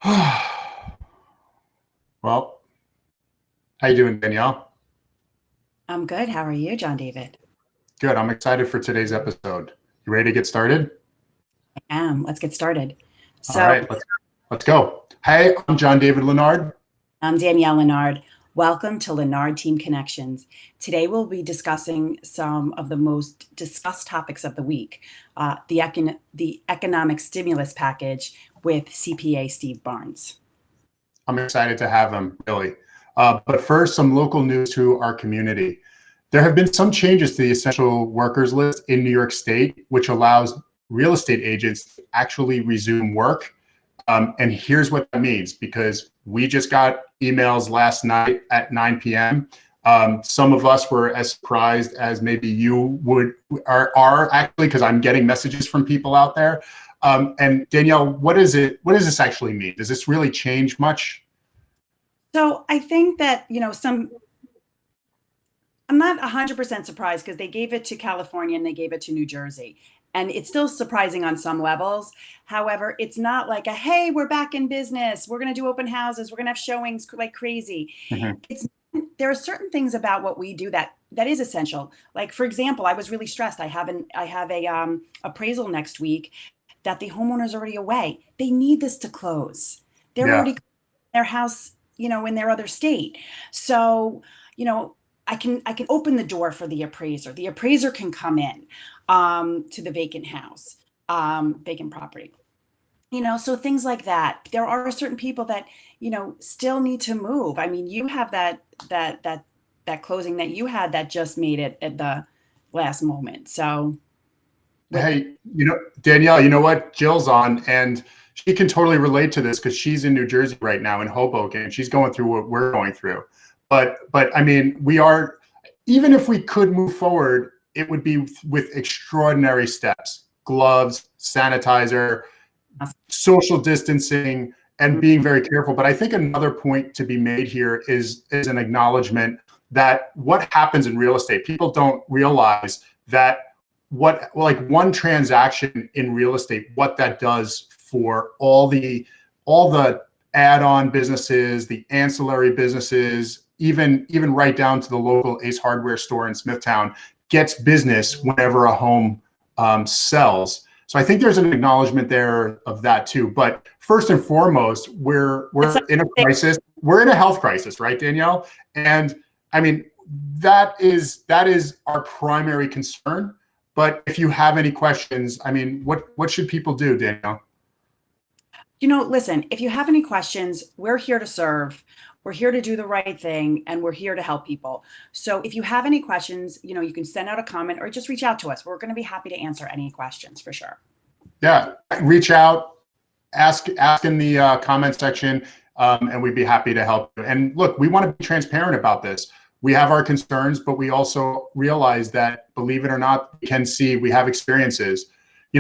Well, how you doing, Danielle? I'm good. How are you, Jon-David? Good. I'm excited for today's episode. You ready to get started? Let's get started. All So, right, let's go. Hey, I'm Jon-David Lenard. I'm Danielle Lenard. Welcome to Lenard Team Connections. Today, we'll be discussing some of the most discussed topics of the week, the economic stimulus package with CPA Steve Barnes. I'm excited to have him, really. But first, some local news to our community. There have been some changes to the essential workers list in New York State, which allows real estate agents to actually resume work. And here's what that means, because we just got emails last night at 9 p.m. Some of us were as surprised as maybe you are actually, because I'm getting messages from people out there. And Danielle, what is it? What does this actually mean? Does this really change much? So, I think that, I'm not 100% surprised because they gave it to California and they gave it to New Jersey. And it's still surprising on some levels. However, it's not like a, hey, we're back in business. We're going to do open houses. We're going to have showings like crazy. Mhm. It's There are certain things about what we do that is essential. Like, for example, I was really stressed. I have a appraisal next week that the homeowner's already away. They need this to close. They're Yeah. already their house, in their other state. So, you know, I can open the door for the appraiser. The appraiser can come in to the vacant house, vacant property. So things like that. There are certain people that still need to move. I mean, you have that closing that you had that just made it at the last moment. So with Hey, Danielle, you know what? Jill's on, and she can totally relate to this because she's in New Jersey right now in Hoboken, and she's going through what we're going through. But I mean, we are, even if we could move forward, it would be with extraordinary steps: gloves, sanitizer, social distancing, and being very careful. But I think another point to be made here is an acknowledgement that what happens in real estate, people don't realize that what, like, one transaction in real estate, what that does for all the add-on businesses, the ancillary businesses, even right down to the local Ace Hardware store in Smithtown, gets business whenever a home sells. So I think there's an acknowledgement there of that too. But first and foremost, it's we're in a crisis. We're in a health crisis, right, Danielle? And I mean, that is our primary concern. But if you have any questions, I mean, what should people do, Danielle? Listen, if you have any questions, we're here to serve. We're here to do the right thing and we're here to help people. So if you have any questions, you can send out a comment or just reach out to us. We're going to be happy to answer any questions for sure. Yeah, reach out, ask in the comment section, and we'd be happy to help you. And look, we want to be transparent about this. We have our concerns, but we also realize that, believe it or not, we have experiences. I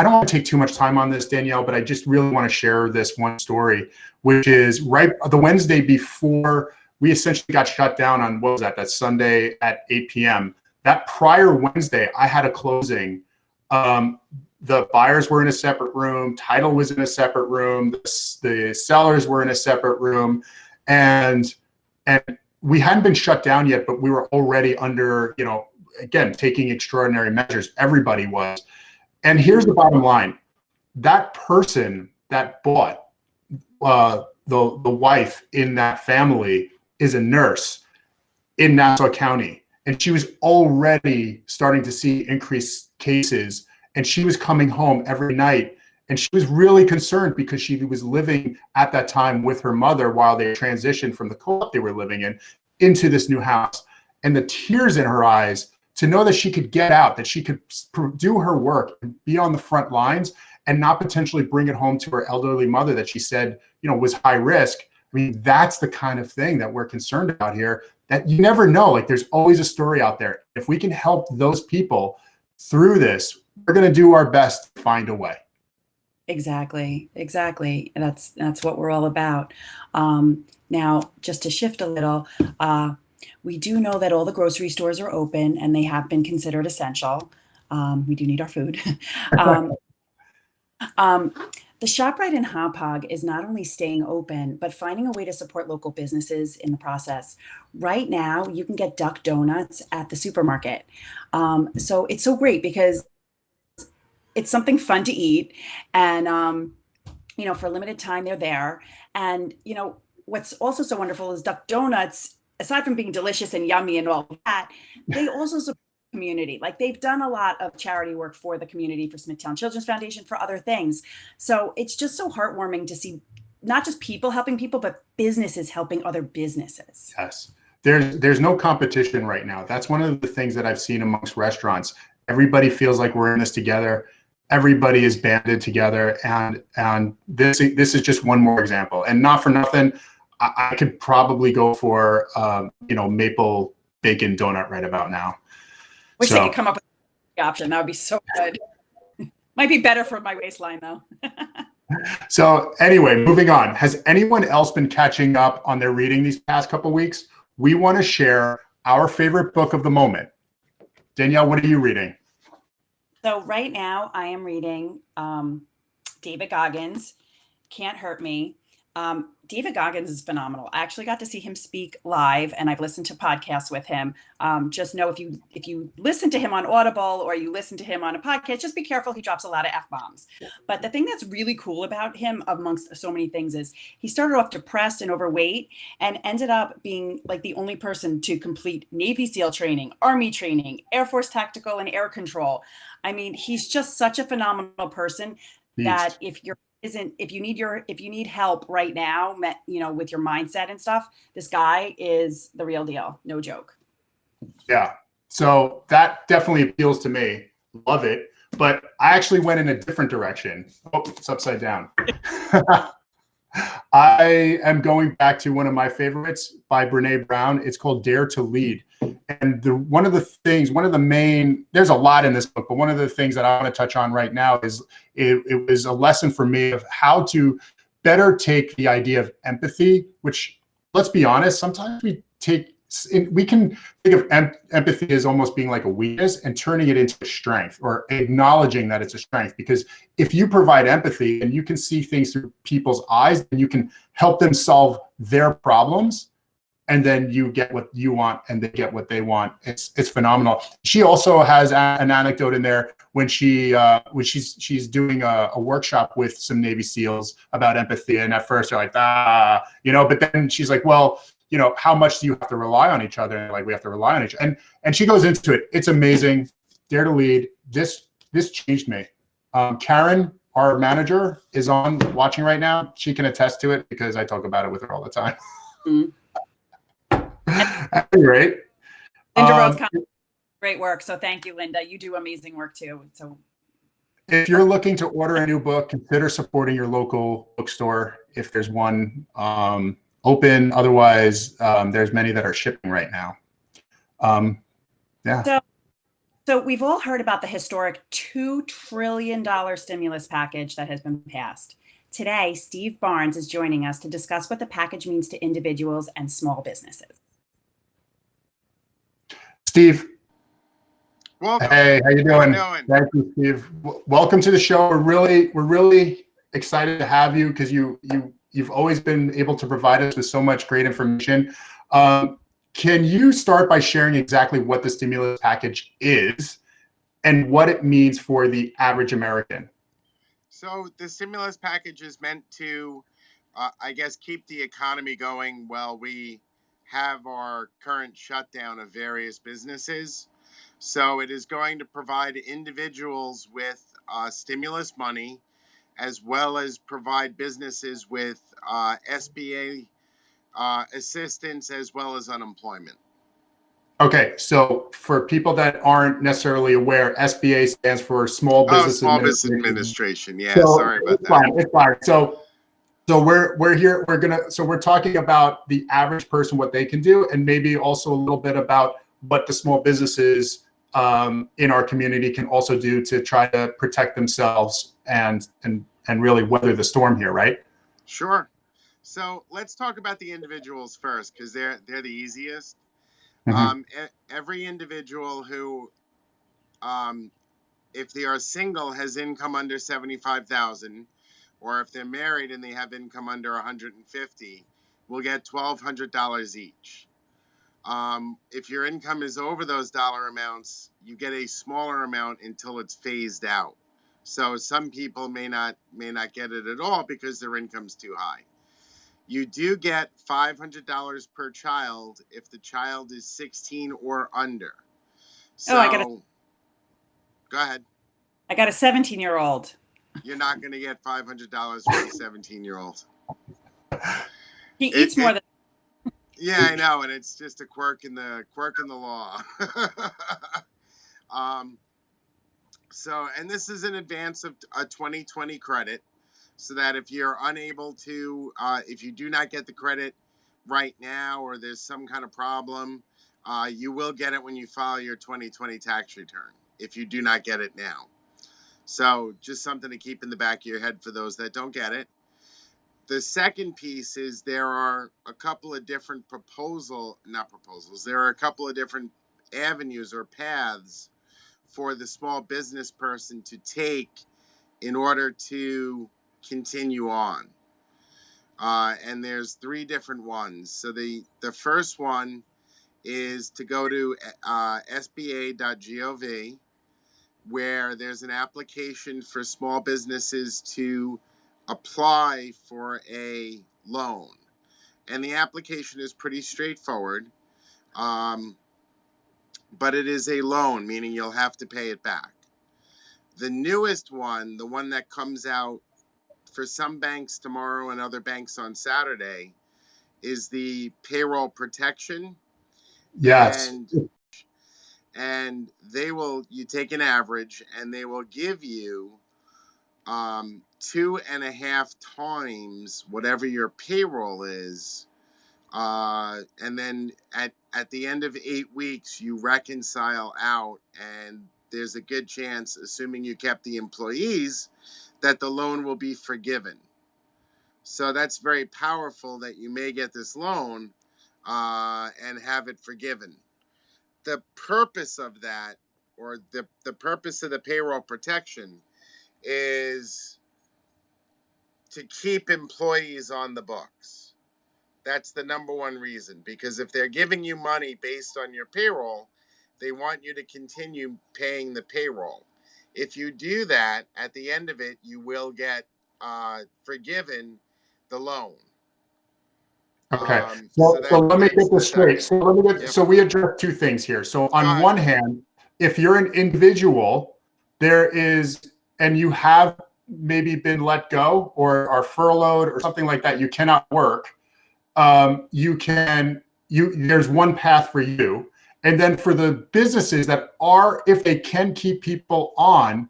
don't want to take too much time on this, Danielle, but I just really want to share this one story, which is right the Wednesday before we essentially got shut down on, what was that? That Sunday at 8 p.m. That prior Wednesday, I had a closing. Um, the buyers were in a separate room, title was in a separate room, the sellers were in a separate room, and and we hadn't been shut down yet, but we were already under, again, taking extraordinary measures. Everybody was. And here's the bottom line: that person that bought, the wife in that family is a nurse in Nassau County, and she was already starting to see increased cases, and she was coming home every night, and she was really concerned because she was living at that time with her mother while they transitioned from the co-op they were living in into this new house. And the tears in her eyes to know that she could get out, that she could do her work and be on the front lines and not potentially bring it home to her elderly mother that she said, was high risk. I mean, that's the kind of thing that we're concerned about here, that you never know. Like, there's always a story out there. If we can help those people through this, we're going to do our best to find a way. Exactly, exactly. That's what we're all about. Now, just to shift a little, we do know that all the grocery stores are open and they have been considered essential. We do need our food. um, um, the The ShopRite in Hauppauge is not only staying open, but finding a way to support local businesses in the process. Right now, you can get duck donuts at the supermarket. So it's so great because it's something fun to eat. And, for a limited time, they're there. And, what's also so wonderful is duck donuts, aside from being delicious and yummy and all that, they also support the community. Like they've done a lot of charity work for the community, for Smithtown Children's Foundation, for other things. So it's just so heartwarming to see not just people helping people, but businesses helping other businesses. Yes. There's no competition right now. That's one of the things that I've seen amongst restaurants. Everybody feels like we're in this together. Everybody is banded together, and this is just one more example. And not for nothing, I could probably go for maple bacon donut right about now. Wish they could come up with the option. That would be so good. Might be better for my waistline though. So anyway, moving on. Has anyone else been catching up on their reading these past couple of weeks? We want to share our favorite book of the moment. Danielle, what are you reading? So right now I am reading David Goggins, Can't Hurt Me. David Goggins is phenomenal. I actually got to see him speak live, and I've listened to podcasts with him. Just know if you listen to him on Audible or you listen to him on a podcast, just be careful. He drops a lot of F-bombs. But the thing that's really cool about him, amongst so many things, is he started off depressed and overweight and ended up being like the only person to complete Navy SEAL training, Army training, Air Force tactical and air control. I mean, he's just such a phenomenal person that if you need help right now, with your mindset and stuff, this guy is the real deal. No joke. Yeah. So that definitely appeals to me. Love it. But I actually went in a different direction. Oh, it's upside down. I am going back to one of my favorites by Brene Brown. It's called Dare to Lead. And there's a lot in this book, but one of the things that I want to touch on right now is it was a lesson for me of how to better take the idea of empathy, which, let's be honest, sometimes we can think of empathy as almost being like a weakness and turning it into a strength, or acknowledging that it's a strength. Because if you provide empathy and you can see things through people's eyes, and you can help them solve their problems, and then you get what you want and they get what they want. It's phenomenal. She also has an anecdote in there when she's doing a workshop with some Navy SEALs about empathy. And at first they're like, but then she's like, well, how much do you have to rely on each other? Like, we have to rely on each other. And she goes into it. It's amazing. Dare to Lead. This changed me. Karen, our manager, is watching right now. She can attest to it because I talk about it with her all the time. Mm-hmm. Great. Linda Rhodes, great work. So thank you, Linda. You do amazing work too. So if you're looking to order a new book, consider supporting your local bookstore if there's one open. Otherwise, there's many that are shipping right now. Yeah. So we've all heard about the historic $2 trillion stimulus package that has been passed. Today, Steve Barnes is joining us to discuss what the package means to individuals and small businesses. Steve. Welcome. Hey, how you doing? Thank you, Steve. Welcome to the show. We're really excited to have you because you've always been able to provide us with so much great information. Can you start by sharing exactly what the stimulus package is and what it means for the average American? So the stimulus package is meant to, keep the economy going while we have our current shutdown of various businesses. So it is going to provide individuals with stimulus money, as well as provide businesses with SBA assistance, as well as unemployment. Okay, so for people that aren't necessarily aware, SBA stands for Small Business Administration. Yeah, so sorry about that. It's fine. So we're here. We're talking about the average person, what they can do, and maybe also a little bit about what the small businesses in our community can also do to try to protect themselves and really weather the storm here, right? Sure. So let's talk about the individuals first, because they're the easiest. Mm-hmm. Every individual who, if they are single, has income under $75,000, or if they're married and they have income under 150, will get $1,200 each. If your income is over those dollar amounts, you get a smaller amount until it's phased out. So some people may not get it at all because their income's too high. You do get $500 per child if the child is 16 or under. So, go ahead. I got a 17-year-old. You're not going to get $500 for a 17-year-old. He eats more than. Yeah, I know, and it's just a quirk in the law. So, and this is in advance of a 2020 credit, so that if you're unable to, if you do not get the credit right now, or there's some kind of problem, you will get it when you file your 2020 tax return, if you do not get it now. So just something to keep in the back of your head for those that don't get it. The second piece is there are a couple of different there are a couple of different avenues or paths for the small business person to take in order to continue on. And there's 3 different ones. So the first one is to go to sba.gov, where there's an application for small businesses to apply for a loan. And the application is pretty straightforward, but it is a loan, meaning you'll have to pay it back. The newest one, the one that comes out for some banks tomorrow and other banks on Saturday, is the payroll protection. Yes. And you take an average, and they will give you 2.5 times whatever your payroll is. And then at the end of 8 weeks, you reconcile out, and there's a good chance, assuming you kept the employees, that the loan will be forgiven. So that's very powerful that you may get this loan and have it forgiven. The purpose of that, or the purpose of the payroll protection, is to keep employees on the books. That's the number one reason, because if they're giving you money based on your payroll, they want you to continue paying the payroll. If you do that, at the end of it, you will get forgiven the loan. Okay. So let me get this straight. So we address 2 things here. So on one hand, if you're an individual, and you have maybe been let go or are furloughed or something like that, you cannot work. There's one path for you. And then for the businesses that are, if they can keep people on,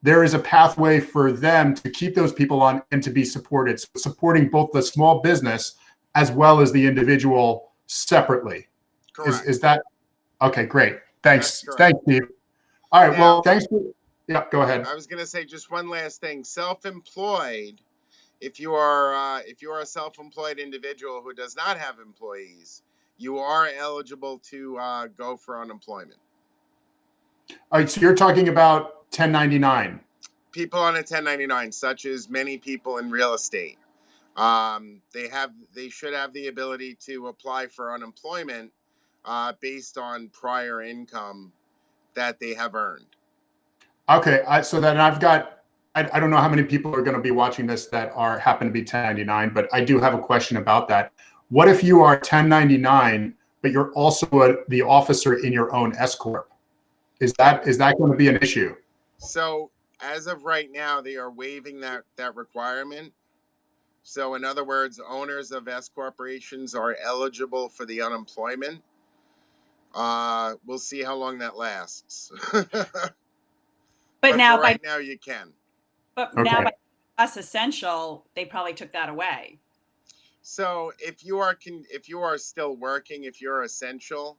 there is a pathway for them to keep those people on and to be supported. So supporting both the small business as well as the individual separately. Correct. Is that okay? Great. Thanks, Steve. All right. Well, thanks. Yeah, go ahead. I was going to say just one last thing. Self-employed. If you are a self-employed individual who does not have employees, you are eligible to go for unemployment. All right. So you're talking about 1099. People on a 1099, such as many people in real estate. They should have the ability to apply for unemployment based on prior income that they have earned. Okay, so then I've got, I don't know how many people are going to be watching this that happen to be 1099, but I do have a question about that. What if you are 1099, but you're also the officer in your own S corp? Is that going to be an issue? So as of right now, they are waiving that requirement. So in other words, owners of S corporations are eligible for the unemployment. We'll see how long that lasts. But now right now you can. But okay. Now by us essential, they probably took that away. So if you are still working, if you're essential,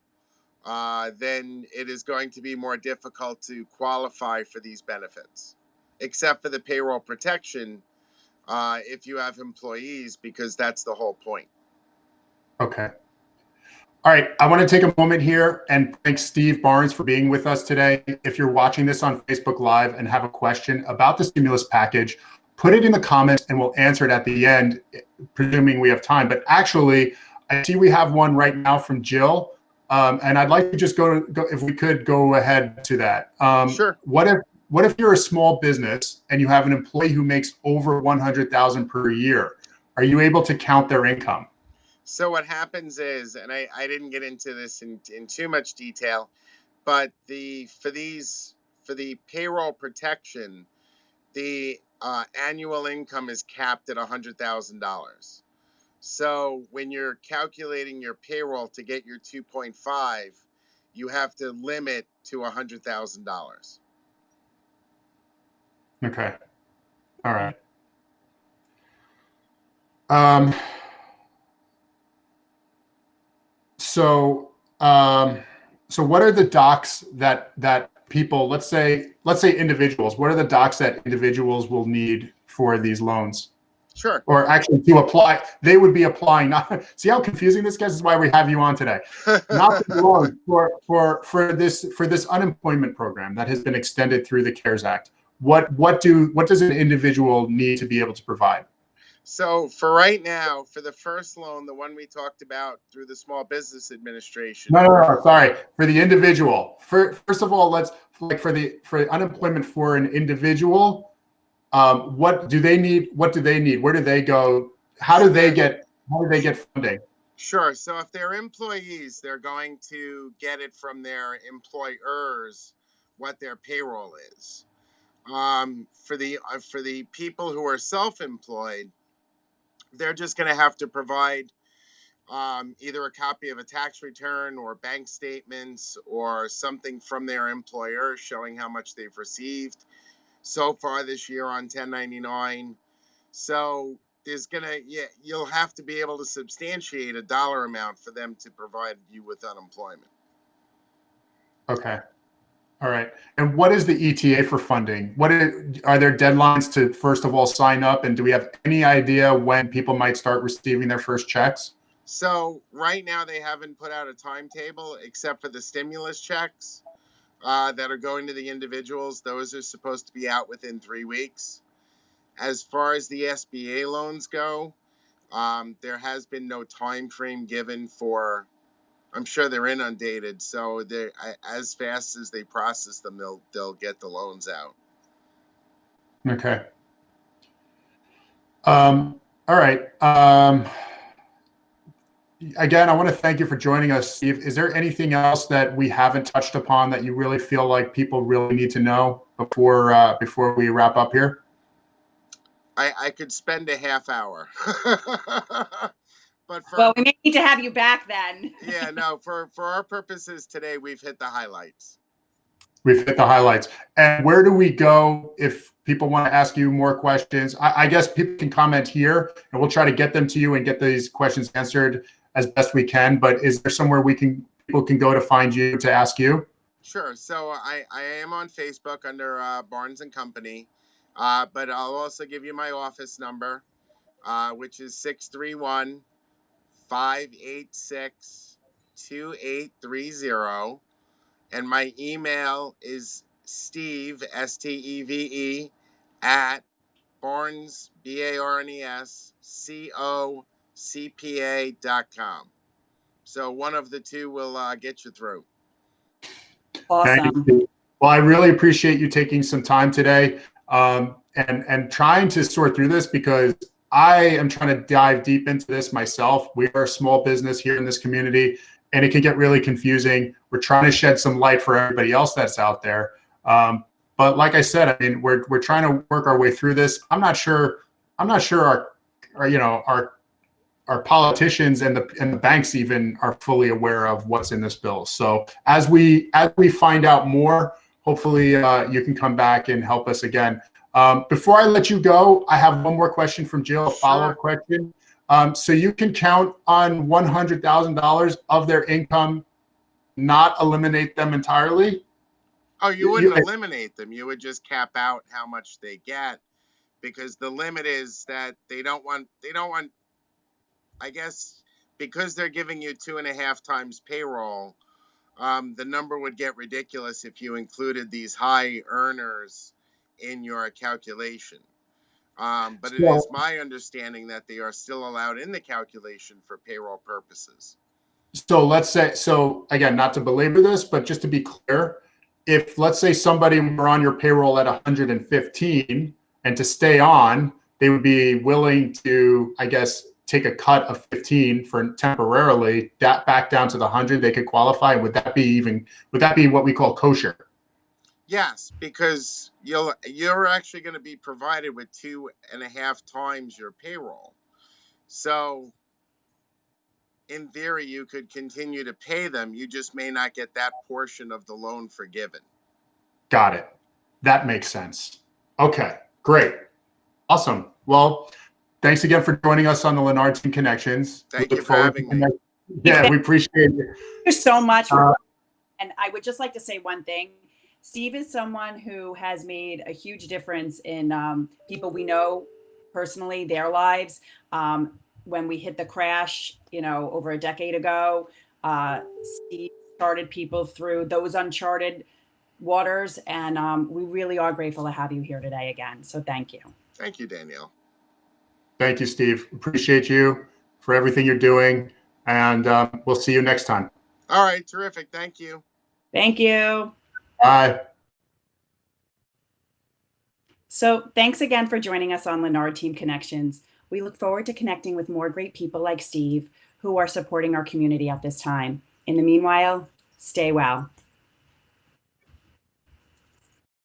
then it is going to be more difficult to qualify for these benefits, except for the payroll protection if you have employees, because that's the whole point. Okay. All right. I want to take a moment here and thank Steve Barnes for being with us today. If you're watching this on Facebook Live and have a question about the stimulus package, put it in the comments and we'll answer it at the end, presuming we have time. But actually, I see we have one right now from Jill. And I'd like to just go, if we could go ahead to that. Sure. What if you're a small business and you have an employee who makes over 100,000 per year? Are you able to count their income? So what happens is, and I didn't get into this in too much detail, but for the payroll protection, the annual income is capped at $100,000. So when you're calculating your payroll to get your 2.5, you have to limit to $100,000. Okay. All right. So what are the docs that people, let's say individuals, what are the docs that individuals will need for these loans? Sure. Or actually to apply, they would be applying, not, see how confusing this gets? This is why we have you on today. Not the loan, for this unemployment program that has been extended through the CARES Act. What does an individual need to be able to provide? So for right now, for the first loan, the one we talked about through the Small Business Administration. No, sorry. For the individual. First of all, let's for unemployment for an individual. What do they need? What do they need? Where do they go? How do they get funding? Sure. So if they're employees, they're going to get it from their employers, what their payroll is. For the people who are self-employed, they're just going to have to provide either a copy of a tax return or bank statements or something from their employer showing how much they've received so far this year on 1099. So you'll have to be able to substantiate a dollar amount for them to provide you with unemployment. Okay. All right. And what is the ETA for funding? Are there deadlines to, first of all, sign up? And do we have any idea when people might start receiving their first checks? So right now they haven't put out a timetable except for the stimulus checks that are going to the individuals. Those are supposed to be out within 3 weeks. As far as the SBA loans go, there has been no time frame given for. I'm sure they're inundated, so they as fast as they process them, they'll get the loans out. Okay. All right. Again, I want to thank you for joining us, Steve. Is there anything else that we haven't touched upon that you really feel like people really need to know before we wrap up here? I could spend a half hour. But well, we may need to have you back then. Yeah, no, for our purposes today, we've hit the highlights. We've hit the highlights. And where do we go if people want to ask you more questions? I guess people can comment here and we'll try to get them to you and get these questions answered as best we can. But is there somewhere people can go to find you to ask you? Sure. So I am on Facebook under Barnes and Company, but I'll also give you my office number, which is 631-586-2830. And my email is Steve, STEVE, at Barnes, BARNES, COCPA.com. So one of the two will get you through. Awesome. Well, I really appreciate you taking some time today and trying to sort through this, because I am trying to dive deep into this myself. We are a small business here in this community, and it can get really confusing. We're trying to shed some light for everybody else that's out there. But like I said, I mean, we're trying to work our way through this. I'm not sure our politicians and the banks even are fully aware of what's in this bill. So as we find out more, hopefully you can come back and help us again. Before I let you go, I have one more question from Jill, a follow-up question. So you can count on $100,000 of their income, not eliminate them entirely? Oh, you wouldn't eliminate them. You would just cap out how much they get, because the limit is that they don't want, I guess, because they're giving you 2.5 times payroll, the number would get ridiculous if you included these high earners in your calculation. But it is my understanding that they are still allowed in the calculation for payroll purposes. So let's say, so again, not to belabor this, but just to be clear, if let's say somebody were on your payroll at 115 and to stay on, they would be willing to, I guess, take a cut of 15 for temporarily, that back down to the 100, they could qualify. Would that be what we call kosher? Yes, because you're actually going to be provided with 2.5 times your payroll. So in theory, you could continue to pay them. You just may not get that portion of the loan forgiven. Got it. That makes sense. Okay, great. Awesome. Well, thanks again for joining us on the Lenard Team Connections. Thank you for having me. Yeah, we appreciate it. Thank you so much. And I would just like to say one thing. Steve is someone who has made a huge difference in people we know personally, their lives. When we hit the crash, over a decade ago, Steve started people through those uncharted waters. And we really are grateful to have you here today again. So thank you. Thank you, Danielle. Thank you, Steve. Appreciate you for everything you're doing. And we'll see you next time. All right. Terrific. Thank you. Thank you. Bye. So thanks again for joining us on Lenard Team Connections. We look forward to connecting with more great people like Steve who are supporting our community at this time. In the meanwhile, stay well.